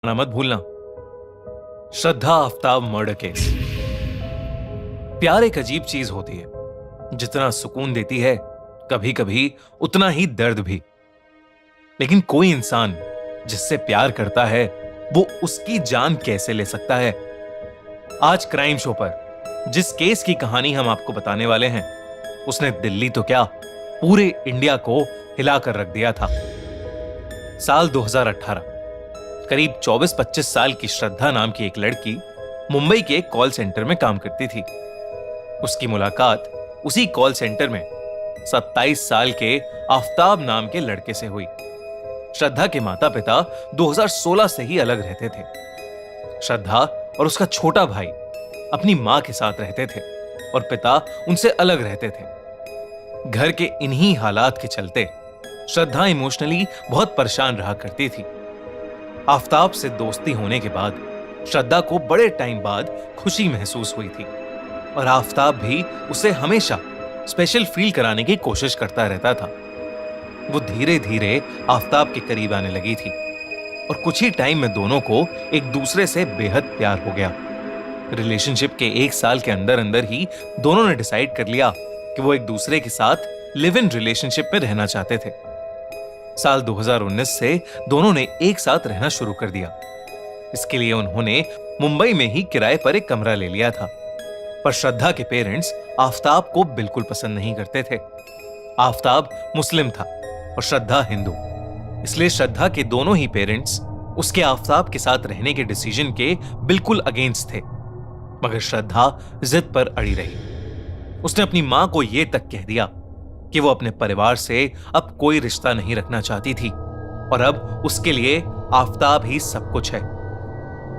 ना मत भूलना। श्रद्धा आफ्ताब मर्डर केस। प्यार एक अजीब चीज होती है, जितना सुकून देती है कभी कभी उतना ही दर्द भी। लेकिन कोई इंसान जिससे प्यार करता है वो उसकी जान कैसे ले सकता है। आज क्राइम शो पर जिस केस की कहानी हम आपको बताने वाले हैं, उसने दिल्ली तो क्या पूरे इंडिया को हिलाकर रख दिया था। साल 2018, करीब 24-25 साल की श्रद्धा नाम की एक लड़की मुंबई के एक कॉल सेंटर में काम करती थी। उसकी मुलाकात उसी कॉल सेंटर में 27 साल के आफ्ताब नाम के लड़के से हुई। श्रद्धा के माता पिता 2016 से ही अलग रहते थे। श्रद्धा और उसका छोटा भाई अपनी मां के साथ रहते थे और पिता उनसे अलग रहते थे। घर के इन्हीं हालात के चलते श्रद्धा इमोशनली बहुत परेशान रहा करती थी। आफ्ताब से दोस्ती होने के बाद श्रद्धा को बड़े टाइम बाद खुशी महसूस हुई थी और आफ्ताब भी उसे हमेशा स्पेशल फील कराने की कोशिश करता रहता था। वो धीरे धीरे आफ्ताब के करीब आने लगी थी और कुछ ही टाइम में दोनों को एक दूसरे से बेहद प्यार हो गया। रिलेशनशिप के 1 साल के अंदर अंदर ही दोनों ने डिसाइड कर लिया कि वो एक दूसरे के साथ लिव इन रिलेशनशिप में रहना चाहते थे। साल 2019 से दोनों ने एक साथ रहना शुरू कर दिया। इसके लिए उन्होंने मुंबई में ही किराए पर एक कमरा ले लिया था। पर श्रद्धा के पेरेंट्स आफ्ताब को बिल्कुल पसंद नहीं करते थे। आफ्ताब मुस्लिम था और श्रद्धा हिंदू, इसलिए श्रद्धा के दोनों ही पेरेंट्स उसके आफ्ताब के साथ रहने के डिसीजन के बिल्कुल अगेंस्ट थे। मगर श्रद्धा जिद पर अड़ी रही। उसने अपनी मां को यह तक कह दिया कि वो अपने परिवार से अब कोई रिश्ता नहीं रखना चाहती थी और अब उसके लिए आफ्ताब ही सब कुछ है।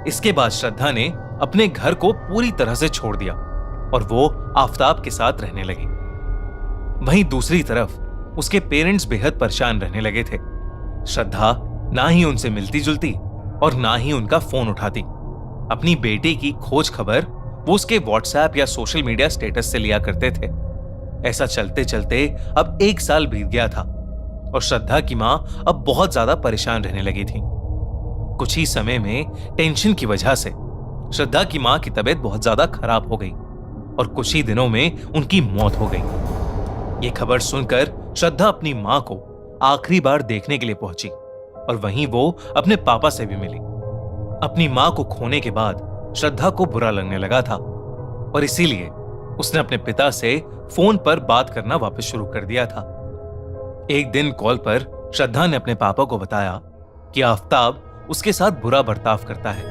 इसके बाद श्रद्धा ने अपने घर को पूरी तरह से छोड़ दिया और वो आफ्ताब के साथ रहने लगी। वहीं दूसरी तरफ उसके पेरेंट्स बेहद परेशान रहने लगे थे। श्रद्धा ना ही उनसे मिलती जुलती और ना ही उनका फोन उठाती। अपनी बेटे की खोज खबर वो उसके व्हाट्सएप या सोशल मीडिया स्टेटस से लिया करते थे। ऐसा चलते चलते अब 1 साल बीत गया था और श्रद्धा की मां अब बहुत ज्यादा परेशान रहने लगी थी। कुछ ही समय में टेंशन की वजह से श्रद्धा की मां की तबीयत बहुत ज्यादा खराब हो गई और कुछ ही दिनों में उनकी मौत हो गई। ये खबर सुनकर श्रद्धा अपनी मां को आखिरी बार देखने के लिए पहुंची और वहीं वो अपने पापा से भी मिली। अपनी मां को खोने के बाद श्रद्धा को बुरा लगने लगा था और इसीलिए उसने अपने पिता से फोन पर बात करना वापस शुरू कर दिया था। एक दिन कॉल पर श्रद्धा ने अपने पापा को बताया कि आफ्ताब उसके साथ बुरा बर्ताव करता है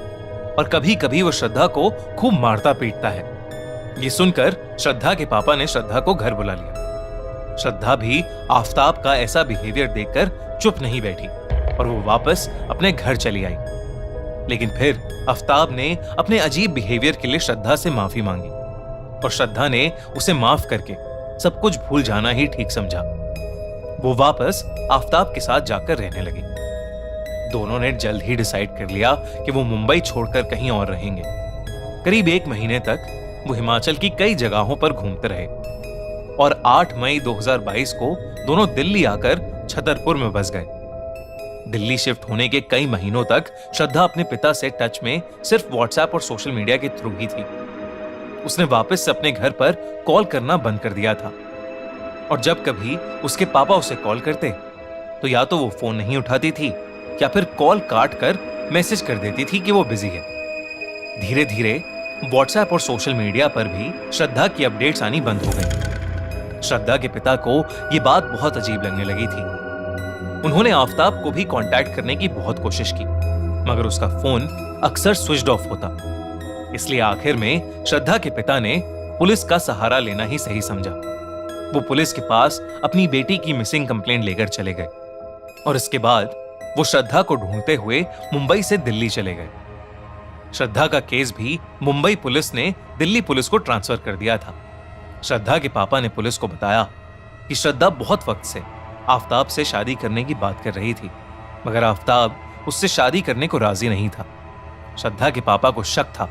और कभी कभी वो श्रद्धा को खूब मारता पीटता है। ये सुनकर श्रद्धा के पापा ने श्रद्धा को घर बुला लिया। श्रद्धा भी आफ्ताब का ऐसा बिहेवियर देखकर चुप नहीं बैठी और वो वापस अपने घर चली आई। लेकिन फिर आफ्ताब ने अपने अजीब बिहेवियर के लिए श्रद्धा से माफी मांगी और श्रद्धा ने उसे माफ करके सब कुछ भूल जाना ही ठीक समझा। वो वापस आफ्ताब के साथ जाकर रहने लगी। दोनों ने जल्द ही डिसाइड कर लिया कि वो मुंबई छोड़कर कहीं और रहेंगे। करीब 1 महीने तक वो हिमाचल की कई जगहों पर घूमते रहे और 8 मई 2022 को दोनों दिल्ली आकर छतरपुर में बस गए। दिल्ली शिफ्ट होने के कई महीनों तक श्रद्धा अपने पिता से टच में सिर्फ व्हाट्सएप और सोशल मीडिया के थ्रू ही थी। उसने वापस से अपने घर पर कॉल करना बंद कर दिया था और जब कभी उसके पापा उसे कॉल करते तो या तो वो फोन नहीं उठाती थी या फिर कॉल काट कर मैसेज कर देती थी कि वो बिजी है। धीरे धीरे व्हाट्सएप और सोशल मीडिया पर भी श्रद्धा की अपडेट्स आनी बंद हो गई। श्रद्धा के पिता को यह बात बहुत अजीब लगने लगी थी। उन्होंने आफ्ताब को भी कांटेक्ट करने की बहुत कोशिश की मगर उसका फोन अक्सर स्विच्ड ऑफ होता। इसलिए आखिर में श्रद्धा के पिता ने पुलिस का सहारा लेना ही सही समझा। वो पुलिस के पास अपनी बेटी की मिसिंग कंप्लेंट लेकर चले गए और इसके बाद वो श्रद्धा को ढूंढते हुए मुंबई से दिल्ली चले गए। श्रद्धा का केस भी मुंबई पुलिस ने दिल्ली पुलिस को ट्रांसफर कर दिया था। श्रद्धा के पापा ने पुलिस को बताया कि श्रद्धा बहुत वक्त से आफ्ताब से शादी करने की बात कर रही थी मगर आफ्ताब उससे शादी करने को राजी नहीं था। श्रद्धा के पापा को शक था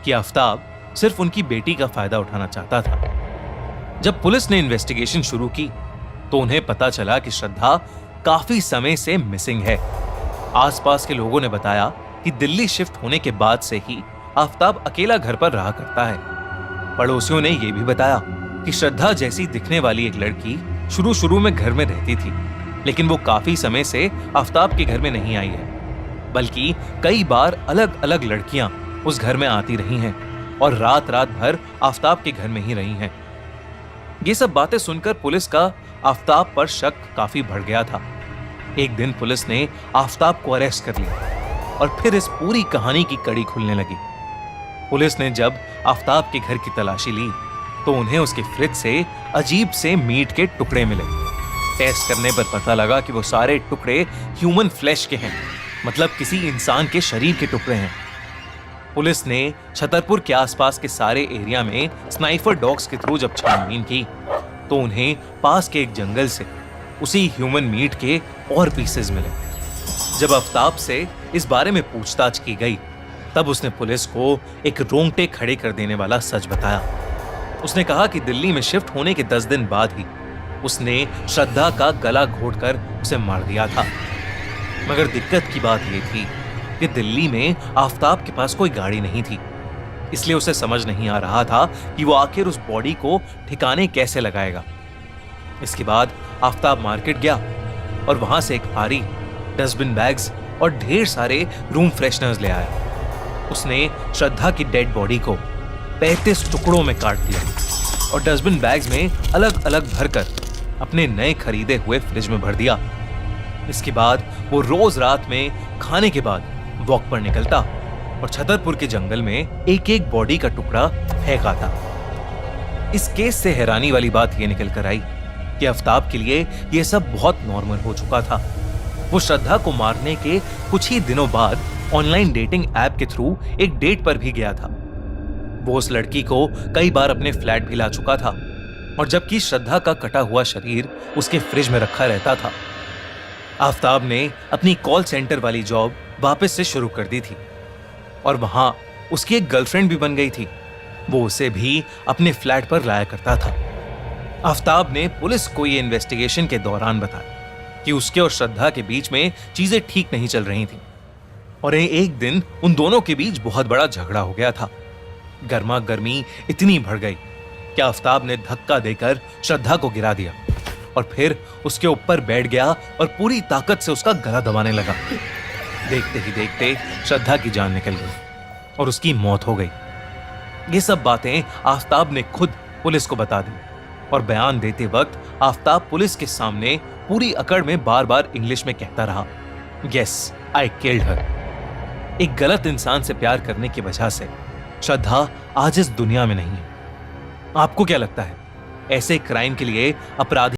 कि आफ्ताब सिर्फ उनकी बेटी का फायदा उठाना चाहता था। जब पुलिस ने इन्वेस्टिगेशन शुरू की तो उन्हें पता चला कि श्रद्धा काफी समय से मिसिंग है। आसपास के लोगों ने बताया कि दिल्ली शिफ्ट होने के बाद से ही आफताब अकेला घर पर रहा करता है। पड़ोसियों ने यह भी बताया कि श्रद्धा जैसी दिखने वाली एक लड़की शुरू शुरू में घर में रहती थी, लेकिन वो काफी समय से आफताब के घर में नहीं आई है, बल्कि कई बार अलग अलग लड़कियां उस घर में आती रही हैं और रात रात भर आफताब के घर में ही रही हैं। ये सब बातें सुनकर पुलिस का आफताब पर शक काफी बढ़ गया था। एक दिन पुलिस ने आफताब को अरेस्ट कर लिया और फिर इस पूरी कहानी की कड़ी खुलने लगी। पुलिस ने जब आफताब के घर की तलाशी ली तो उन्हें उसके फ्रिज से अजीब से मीट के टुकड़े मिले। टेस्ट करने पर पता लगा कि वो सारे टुकड़े ह्यूमन फ्लैश के हैं, मतलब किसी इंसान के शरीर के टुकड़े हैं। पुलिस ने छतरपुर के आसपास के सारे एरिया में स्नाइपर डॉग्स के थ्रू जब छानबीन की तो उन्हें पास के एक जंगल से उसी ह्यूमन मीट के और पीसेस मिले। जब आफताब से इस बारे में पूछताछ की गई तब उसने पुलिस को एक रोंगटे खड़े कर देने वाला सच बताया। उसने कहा कि दिल्ली में शिफ्ट होने के 10 दिन बाद ही उसने श्रद्धा का गला घोटकर उसे मार दिया था। मगर दिक्कत की बात यह थी कि दिल्ली में आफताब के पास कोई गाड़ी नहीं थी, इसलिए उसे समझ नहीं आ रहा था कि वो आखिर उस बॉडी को ठिकाने कैसे लगाएगा। इसके बाद आफताब मार्केट गया और वहां से एक भारी डस्टबिन बैग्स और ढेर सारे रूम फ्रेशनर्स ले आया। उसने श्रद्धा की डेड बॉडी को 35 टुकड़ों में काट दिया और डस्टबिन बैग्स में अलग अलग भरकर अपने नए खरीदे हुए फ्रिज में भर दिया। इसके बाद वो रोज रात में खाने के बाद वॉक पर निकलता और छतरपुर के जंगल में एक एक बॉडी का टुकड़ा फेंक आता। इस केस से हैरानी वाली बात यह निकल कर आई कि आफताब के लिए यह सब बहुत नॉर्मल हो चुका था। वो श्रद्धा को मारने के कुछ ही दिनों बाद ऑनलाइन डेटिंग ऐप के थ्रू एक डेट पर भी गया था। वो उस लड़की को कई बार अपने फ्लैट भी ला चुका था और जबकि श्रद्धा का कटा हुआ शरीर उसके फ्रिज में रखा रहता था। आफताब ने अपनी कॉल सेंटर वाली जॉब वापस से शुरू कर दी थी और वहां उसकी एक गर्लफ्रेंड भी बन गई थी। वो उसे भी अपने फ्लैट पर लाया करता था। आफताब ने पुलिस को यह इन्वेस्टिगेशन के दौरान बताया कि उसके और श्रद्धा के बीच में चीजें ठीक नहीं चल रही थी और एक दिन उन दोनों के बीच बहुत बड़ा झगड़ा हो गया था। गर्मा गर्मी इतनी बढ़ गई कि आफताब ने धक्का देकर श्रद्धा को गिरा दिया और फिर उसके ऊपर बैठ गया और पूरी ताकत से उसका गला दबाने लगा। देखते ही देखते श्रद्धा की जान निकल गई और उसकी मौत हो गई। ये सब बातें आफताब ने खुद पुलिस को बता दी और बयान देते वक्त आफताब पुलिस के सामने पूरी अकड़ में बार बार इंग्लिश में कहता रहा, यस आई किल्ड हर। एक गलत इंसान से प्यार करने की वजह से श्रद्धा आज इस दुनिया में नहीं है। आपको क्या लगता है, ऐसे क्राइम के लिए अपराधी